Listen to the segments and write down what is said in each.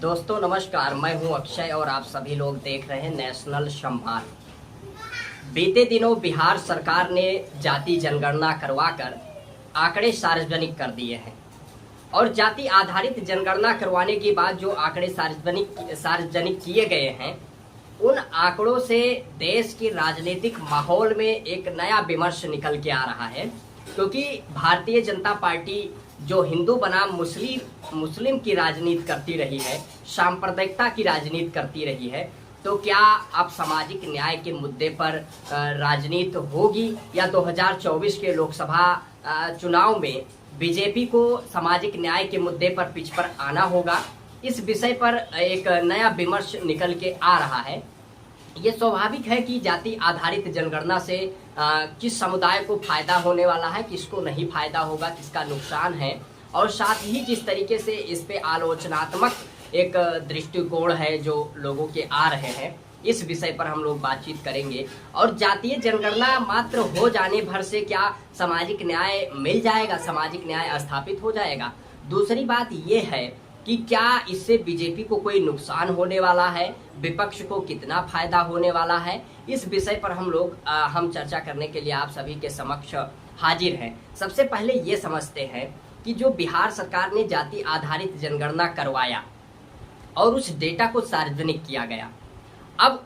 दोस्तों नमस्कार, मैं हूं अक्षय और आप सभी लोग देख रहे हैं नेशनल संवाद। बीते दिनों बिहार सरकार ने जाति जनगणना करवाकर आंकड़े सार्वजनिक कर दिए हैं और जाति आधारित जनगणना करवाने के बाद जो आंकड़े सार्वजनिक किए गए हैं, उन आंकड़ों से देश के राजनीतिक माहौल में एक नया विमर्श निकल के आ रहा है। क्योंकि भारतीय जनता पार्टी जो हिंदू बनाम मुस्लिम की राजनीति करती रही है, सांप्रदायिकता की राजनीति करती रही है, तो क्या अब सामाजिक न्याय के मुद्दे पर राजनीति होगी या 2024 के लोकसभा चुनाव में बीजेपी को सामाजिक न्याय के मुद्दे पर पिच पर आना होगा? इस विषय पर एक नया विमर्श निकल के आ रहा है। ये स्वाभाविक है कि जाति आधारित जनगणना से किस समुदाय को फायदा होने वाला है, किसको नहीं फायदा होगा, किसका नुकसान है, और साथ ही जिस तरीके से इस पे आलोचनात्मक एक दृष्टिकोण है जो लोगों के आ रहे हैं, इस विषय पर हम लोग बातचीत करेंगे। और जातीय जनगणना मात्र हो जाने भर से क्या सामाजिक न्याय मिल जाएगा, सामाजिक न्याय स्थापित हो जाएगा? दूसरी बात ये है कि क्या इससे बीजेपी को कोई नुकसान होने वाला है, विपक्ष को कितना फायदा होने वाला है? इस विषय पर हम चर्चा करने के लिए आप सभी के समक्ष हाजिर हैं। सबसे पहले ये समझते हैं कि जो बिहार सरकार ने जाति आधारित जनगणना करवाया और उस डेटा को सार्वजनिक किया गया, अब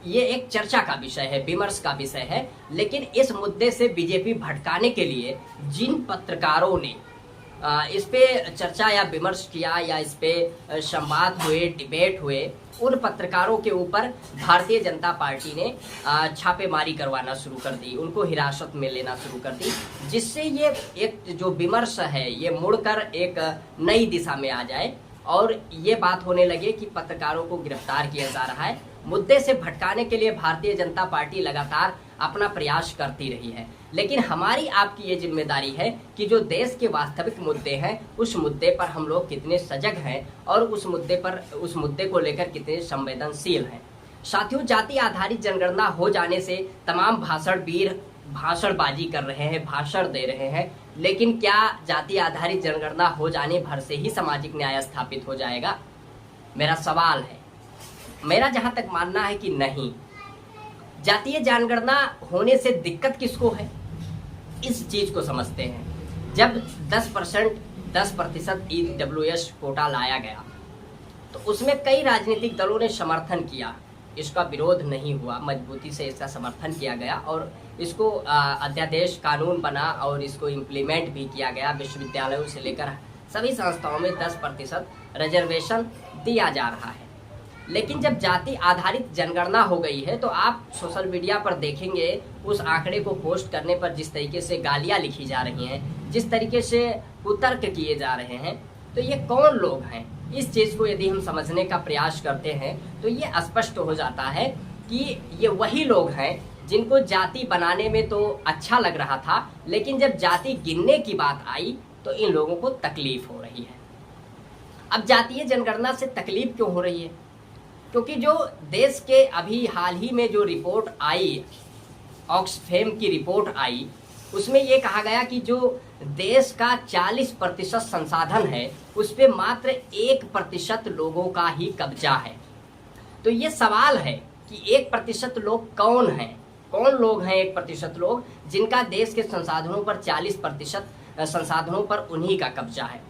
ये एक चर्चा का विषय है, विमर्श का विषय है। लेकिन इस मुद्दे से बीजेपी भटकाने के लिए जिन पत्रकारों ने इस पे चर्चा या विमर्श किया या इस पे संवाद हुए, डिबेट हुए, उन पत्रकारों के ऊपर भारतीय जनता पार्टी ने छापेमारी करवाना शुरू कर दी, उनको हिरासत में लेना शुरू कर दी, जिससे ये एक जो विमर्श है ये मुड़कर एक नई दिशा में आ जाए और ये बात होने लगे कि पत्रकारों को गिरफ्तार किया जा रहा है। मुद्दे से भटकाने के लिए भारतीय जनता पार्टी लगातार अपना प्रयास करती रही है, लेकिन हमारी आपकी ये जिम्मेदारी है कि जो देश के वास्तविक मुद्दे हैं उस मुद्दे पर हम लोग कितने सजग हैं और उस मुद्दे को लेकर कितने संवेदनशील हैं। साथियों, जाति आधारित जनगणना हो जाने से तमाम भाषणवीर भाषणबाजी कर रहे हैं, भाषण दे रहे हैं, लेकिन क्या जाति आधारित जनगणना हो जाने भर से ही सामाजिक न्याय स्थापित हो जाएगा? मेरा सवाल है। मेरा जहां तक मानना है कि नहीं। जातीय जनगणना होने से दिक्कत किसको है, इस चीज को समझते हैं। जब 10% EWS कोटा लाया गया तो उसमें कई राजनीतिक दलों ने समर्थन किया, इसका विरोध नहीं हुआ, मजबूती से इसका समर्थन किया गया और इसको अध्यादेश कानून बना और इसको इम्प्लीमेंट भी किया गया। विश्वविद्यालयों से लेकर सभी संस्थाओं में 10% रिजर्वेशन दिया जा रहा है। लेकिन जब जाति आधारित जनगणना हो गई है तो आप सोशल मीडिया पर देखेंगे उस आंकड़े को पोस्ट करने पर जिस तरीके से गालियां लिखी जा रही हैं, जिस तरीके से कुतर्क किए जा रहे हैं, तो ये कौन लोग हैं? इस चीज को यदि हम समझने का प्रयास करते हैं तो ये स्पष्ट हो जाता है कि ये वही लोग हैं जिनको जाति बनाने में तो अच्छा लग रहा था, लेकिन जब जाति गिनने की बात आई तो इन लोगों को तकलीफ हो रही है। अब जातीय जनगणना से तकलीफ क्यों हो रही है? क्योंकि जो देश के अभी हाल ही में जो रिपोर्ट आई, ऑक्सफैम की रिपोर्ट आई, उसमें ये कहा गया कि जो देश का 40% संसाधन है उस पे मात्र 1% लोगों का ही कब्जा है। तो ये सवाल है कि 1% लोग कौन हैं? कौन लोग हैं 1% लोग जिनका देश के संसाधनों पर 40% संसाधनों पर उन्हीं का कब्जा है?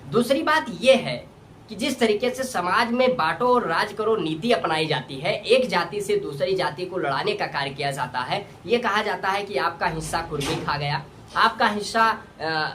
दूसरी बात यह है कि जिस तरीके से समाज में बांटो और राज करो नीति अपनाई जाती है, एक जाति से दूसरी जाति को लड़ाने का कार्य किया जाता है। ये कहा जाता है कि आपका हिस्सा कुर्मी खा गया, आपका हिस्सा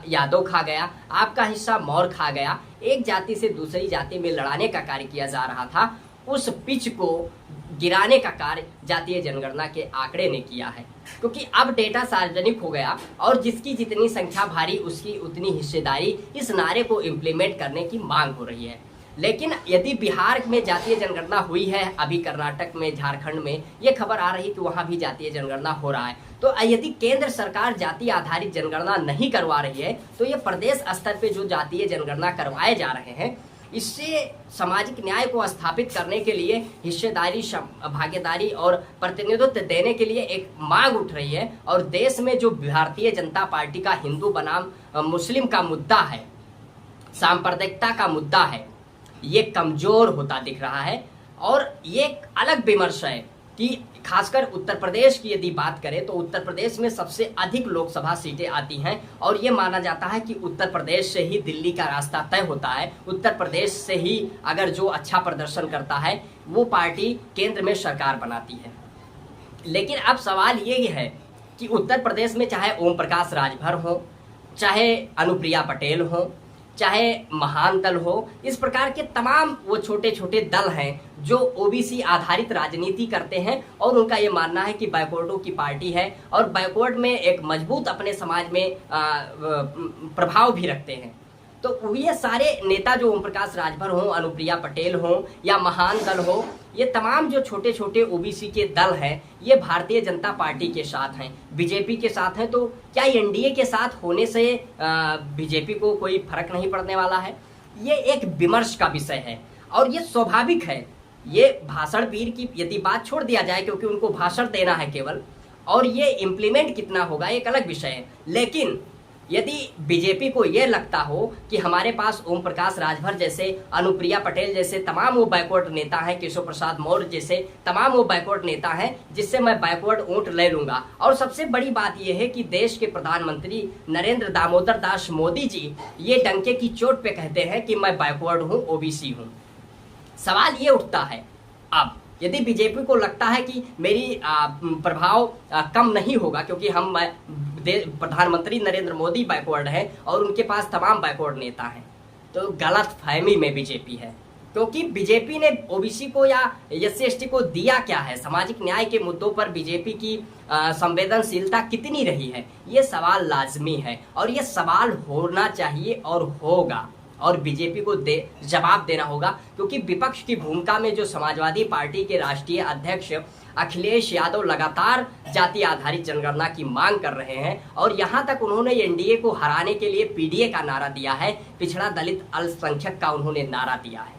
यादव खा गया, आपका हिस्सा मौर्य खा गया। एक जाति से दूसरी जाति में लड़ाने का कार्य किया जा रहा था, उस पिच को गिराने का कार्य जातीय जनगणना के आंकड़े ने किया है। क्योंकि अब डेटा सार्वजनिक हो गया और जिसकी जितनी संख्या भारी उसकी उतनी हिस्सेदारी, इस नारे को इम्प्लीमेंट करने की मांग हो रही है। लेकिन यदि बिहार में जातीय जनगणना हुई है, अभी कर्नाटक में, झारखंड में ये खबर आ रही कि वहां भी जातीय जनगणना हो रहा है, तो यदि केंद्र सरकार जाति आधारित जनगणना नहीं करवा रही है तो ये प्रदेश स्तर पे जो जातीय जनगणना करवाए जा रहे हैं, इससे सामाजिक न्याय को स्थापित करने के लिए हिस्सेदारी, भागीदारी और प्रतिनिधित्व देने के लिए एक मांग उठ रही है। और देश में जो भारतीय जनता पार्टी का हिंदू बनाम मुस्लिम का मुद्दा है, सांप्रदायिकता का मुद्दा है, ये कमजोर होता दिख रहा है। और ये एक अलग विमर्श है कि खासकर उत्तर प्रदेश की यदि बात करें तो उत्तर प्रदेश में सबसे अधिक लोकसभा सीटें आती हैं और ये माना जाता है कि उत्तर प्रदेश से ही दिल्ली का रास्ता तय होता है। उत्तर प्रदेश से ही अगर जो अच्छा प्रदर्शन करता है वो पार्टी केंद्र में सरकार बनाती है। लेकिन अब सवाल ये है कि उत्तर प्रदेश में चाहे ओम प्रकाश राजभर हो, चाहे अनुप्रिया पटेल हो, चाहे महान दल हो, इस प्रकार के तमाम वो छोटे छोटे दल हैं जो ओबीसी आधारित राजनीति करते हैं और उनका ये मानना है कि बैकवर्डों की पार्टी है और बैकवर्ड में एक मजबूत अपने समाज में प्रभाव भी रखते हैं। तो ये सारे नेता जो ओम प्रकाश राजभर हो, अनुप्रिया पटेल हो या महान दल हो, ये तमाम जो छोटे छोटे ओबीसी के दल हैं ये भारतीय जनता पार्टी के साथ हैं, बीजेपी के साथ हैं। तो क्या एनडीए के साथ होने से बीजेपी को कोई फर्क नहीं पड़ने वाला है? ये एक विमर्श का विषय है और ये स्वाभाविक है। ये भाषण वीर की यदि बात छोड़ दिया जाए क्योंकि उनको भाषण देना है केवल, और ये इम्प्लीमेंट कितना होगा एक अलग विषय है। लेकिन यदि बीजेपी को यह लगता हो कि हमारे पास ओम प्रकाश राजभर जैसे, अनुप्रिया पटेल जैसे तमाम वो बैकवर्ड नेता हैं, केशव प्रसाद मौर्य जैसे तमाम वो बैकवर्ड नेता हैं जिससे मैं बैकवर्ड वोट ले लूंगा। और सबसे बड़ी बात यह है कि देश के प्रधानमंत्री नरेंद्र दामोदर दास मोदी जी ये डंके की चोट पे कहते हैं कि मैं बैकवर्ड हूँ, ओबीसी हूँ। सवाल ये उठता है, अब यदि बीजेपी को लगता है कि मेरी प्रभाव कम नहीं होगा क्योंकि हम प्रधानमंत्री नरेंद्र मोदी बैकवर्ड है और उनके पास तमाम बैकवर्ड नेता हैं, तो गलत फहमी में बीजेपी है। क्योंकि बीजेपी ने ओबीसी को या एससी एसटी को दिया क्या है, सामाजिक न्याय के मुद्दों पर बीजेपी की संवेदनशीलता कितनी रही है, ये सवाल लाजमी है और ये सवाल होना चाहिए और होगा और बीजेपी को जवाब देना होगा। क्योंकि विपक्ष की भूमिका में जो समाजवादी पार्टी के राष्ट्रीय अध्यक्ष अखिलेश यादव लगातार जाति आधारित जनगणना की मांग कर रहे हैं और यहां तक उन्होंने एनडीए को हराने के लिए पीडीए का नारा दिया है, पिछड़ा दलित अल्पसंख्यक का उन्होंने नारा दिया है।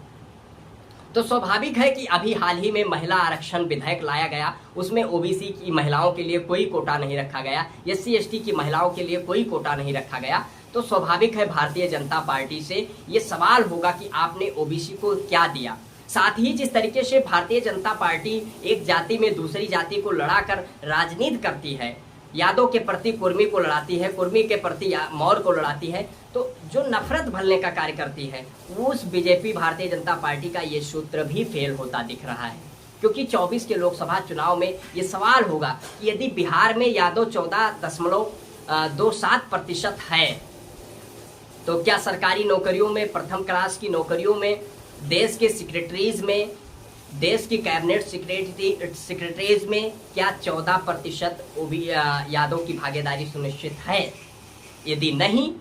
तो स्वाभाविक है कि अभी हाल ही में महिला आरक्षण विधेयक लाया गया, उसमें ओबीसी की महिलाओं के लिए कोई कोटा नहीं रखा गया, एससी एसटी की महिलाओं के लिए कोई कोटा नहीं रखा गया। तो स्वाभाविक है भारतीय जनता पार्टी से ये सवाल होगा कि आपने ओबीसी को क्या दिया। साथ ही जिस तरीके से भारतीय जनता पार्टी एक जाति में दूसरी जाति को लड़ाकर राजनीति करती है, यादव के प्रति कुर्मी को लड़ाती है, कुर्मी के प्रति मौर्य को लड़ाती है, तो जो नफरत भरने का कार्य करती है उस बीजेपी भारतीय जनता पार्टी का ये सूत्र भी फेल होता दिख रहा है। क्योंकि 24 के लोकसभा चुनाव में ये सवाल होगा कि यदि बिहार में यादव 14.27% है तो क्या सरकारी नौकरियों में, प्रथम क्लास की नौकरियों में, देश के सेक्रेटरीज में, देश की कैबिनेट सेक्रेटरीज में क्या 14% यादव की भागीदारी सुनिश्चित है? यदि नहीं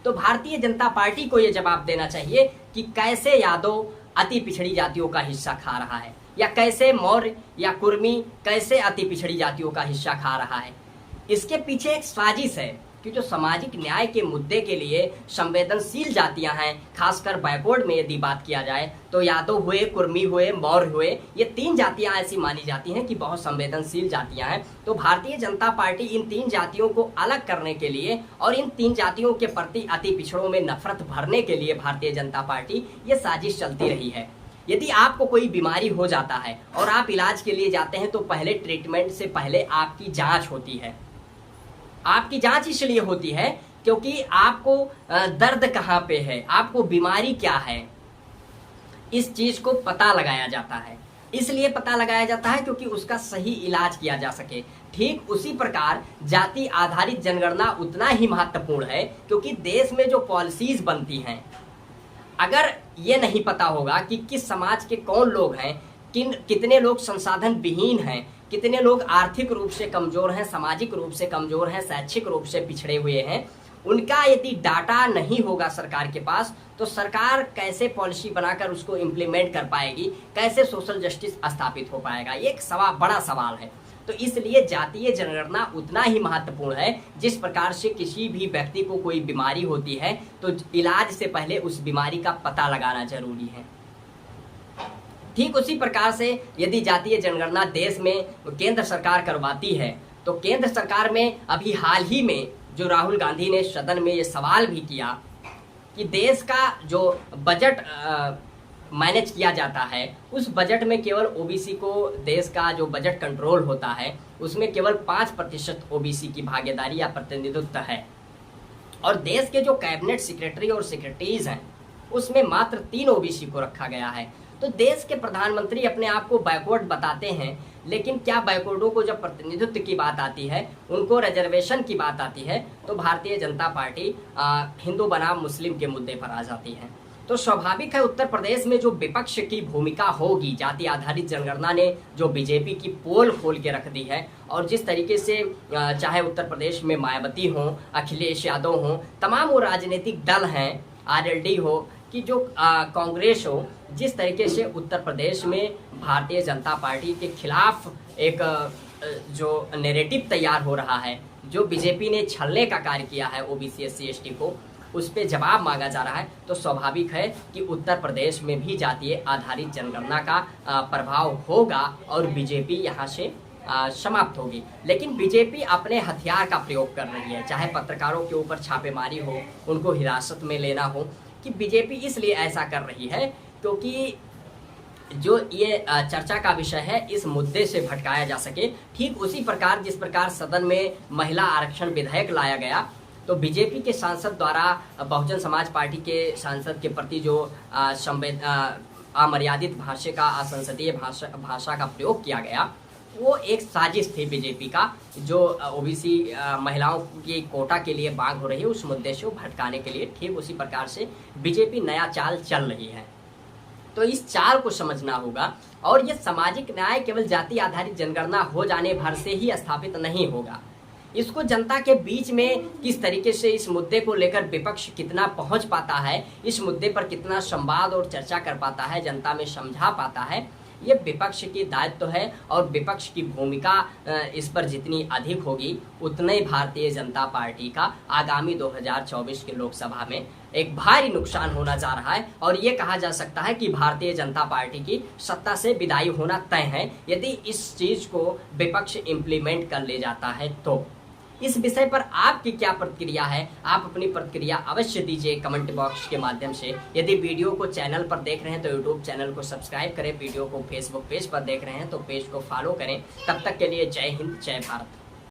तो भारतीय जनता पार्टी को यह जवाब देना चाहिए कि कैसे यादव अति पिछड़ी जातियों का हिस्सा खा रहा है या कैसे मौर्य या कुर्मी कैसे अति पिछड़ी जातियों का हिस्सा खा रहा है। इसके पीछे एक साजिश है कि जो सामाजिक न्याय के मुद्दे के लिए संवेदनशील जातियां हैं, खासकर बैकवर्ड में यदि बात किया जाए तो यादव हुए, कुर्मी हुए, मौर्य हुए, ये 3 जातियां ऐसी मानी जाती हैं कि बहुत संवेदनशील जातियां हैं। तो भारतीय जनता पार्टी इन 3 जातियों को अलग करने के लिए और इन 3 जातियों के प्रति अति पिछड़ों में नफरत भरने के लिए भारतीय जनता पार्टी ये साजिश चलती रही है। यदि आपको कोई बीमारी हो जाता है और आप इलाज के लिए जाते हैं तो पहले ट्रीटमेंट से पहले आपकी जांच होती है। आपकी जांच इसलिए होती है क्योंकि आपको दर्द कहाँ पे है, आपको बीमारी क्या है, इस चीज को पता लगाया जाता है। इसलिए पता लगाया जाता है क्योंकि उसका सही इलाज किया जा सके। ठीक उसी प्रकार जाति आधारित जनगणना उतना ही महत्वपूर्ण है क्योंकि देश में जो पॉलिसीज बनती हैं, अगर ये नहीं पता होगा कि किस समाज के कौन लोग हैं, कितने लोग संसाधन विहीन हैं, कितने लोग आर्थिक रूप से कमजोर हैं, सामाजिक रूप से कमजोर हैं, शैक्षिक रूप से पिछड़े हुए हैं, उनका यदि डाटा नहीं होगा सरकार के पास तो सरकार कैसे पॉलिसी बनाकर उसको इम्प्लीमेंट कर पाएगी, कैसे सोशल जस्टिस स्थापित हो पाएगा, ये एक बड़ा सवाल है। तो इसलिए जातीय जनगणना उतना ही महत्वपूर्ण है जिस प्रकार से किसी भी व्यक्ति को कोई बीमारी होती है तो इलाज से पहले उस बीमारी का पता लगाना जरूरी है। ठीक उसी प्रकार से यदि जातीय जनगणना देश में केंद्र सरकार करवाती है तो केंद्र सरकार में अभी हाल ही में जो राहुल गांधी ने सदन में ये सवाल भी किया कि देश का जो बजट मैनेज किया जाता है, उस बजट में केवल ओबीसी को, देश का जो बजट कंट्रोल होता है उसमें केवल 5% ओबीसी की भागीदारी या प्रतिनिधित्व है। और देश के जो कैबिनेट सेक्रेटरी और सेक्रेटरीज हैं उसमें मात्र 3 ओबीसी को रखा गया है। तो देश के प्रधानमंत्री अपने आप को बैकवर्ड बताते हैं, लेकिन क्या बैकवर्डों को जब प्रतिनिधित्व की बात आती है, उनको रिजर्वेशन की बात आती है, तो भारतीय जनता पार्टी हिंदू बनाम मुस्लिम के मुद्दे पर आ जाती है। तो स्वाभाविक है उत्तर प्रदेश में जो विपक्ष की भूमिका होगी, जाति आधारित जनगणना ने जो बीजेपी की पोल खोल के रख दी है, और जिस तरीके से चाहे उत्तर प्रदेश में मायावती हो, अखिलेश यादव हो, तमाम वो राजनीतिक दल हैं, आरएलडी हो कि जो कांग्रेस हो, जिस तरीके से उत्तर प्रदेश में भारतीय जनता पार्टी के खिलाफ एक जो नैरेटिव तैयार हो रहा है, जो बीजेपी ने छलने का कार्य किया है ओबीसी एससी एसटी को, उस पर जवाब मांगा जा रहा है। तो स्वाभाविक है कि उत्तर प्रदेश में भी जातीय आधारित जनगणना का प्रभाव होगा और बीजेपी यहाँ से समाप्त होगी। लेकिन बीजेपी अपने हथियार का प्रयोग कर रही है, चाहे पत्रकारों के ऊपर छापेमारी हो, उनको हिरासत में लेना हो, कि बीजेपी इसलिए ऐसा कर रही है क्योंकि जो ये चर्चा का विषय है इस मुद्दे से भटकाया जा सके। ठीक उसी प्रकार जिस प्रकार सदन में महिला आरक्षण विधेयक लाया गया, तो बीजेपी के सांसद द्वारा बहुजन समाज पार्टी के सांसद के प्रति जो अमर्यादित भाषा का, असंसदीय भाषा का प्रयोग किया गया, वो एक साजिश थी बीजेपी का, जो ओबीसी महिलाओं की कोटा के लिए मांग हो रही है उस मुद्दे से भटकाने के लिए। ठीक उसी प्रकार से बीजेपी नया चाल चल रही है। तो इस चाल को समझना होगा। और ये सामाजिक न्याय केवल जाति आधारित जनगणना हो जाने भर से ही स्थापित नहीं होगा। इसको जनता के बीच में किस तरीके से इस मुद्दे को लेकर विपक्ष कितना पहुंच पाता है, इस मुद्दे पर कितना संवाद और चर्चा कर पाता है, जनता में समझा पाता है, ये विपक्ष की दायित्व है। और विपक्ष की भूमिका इस पर जितनी अधिक होगी, उतना ही भारतीय जनता पार्टी का आगामी 2024 के लोकसभा में एक भारी नुकसान होना जा रहा है। और ये कहा जा सकता है कि भारतीय जनता पार्टी की सत्ता से विदाई होना तय है, यदि इस चीज को विपक्ष इम्प्लीमेंट कर ले जाता है तो। इस विषय पर आपकी क्या प्रतिक्रिया है? आप अपनी प्रतिक्रिया अवश्य दीजिए कमेंट बॉक्स के माध्यम से। यदि वीडियो को चैनल पर देख रहे हैं तो यूट्यूब चैनल को सब्सक्राइब करें, वीडियो को फेसबुक पेज पर देख रहे हैं तो पेज को फॉलो करें। तब तक के लिए जय हिंद, जय भारत।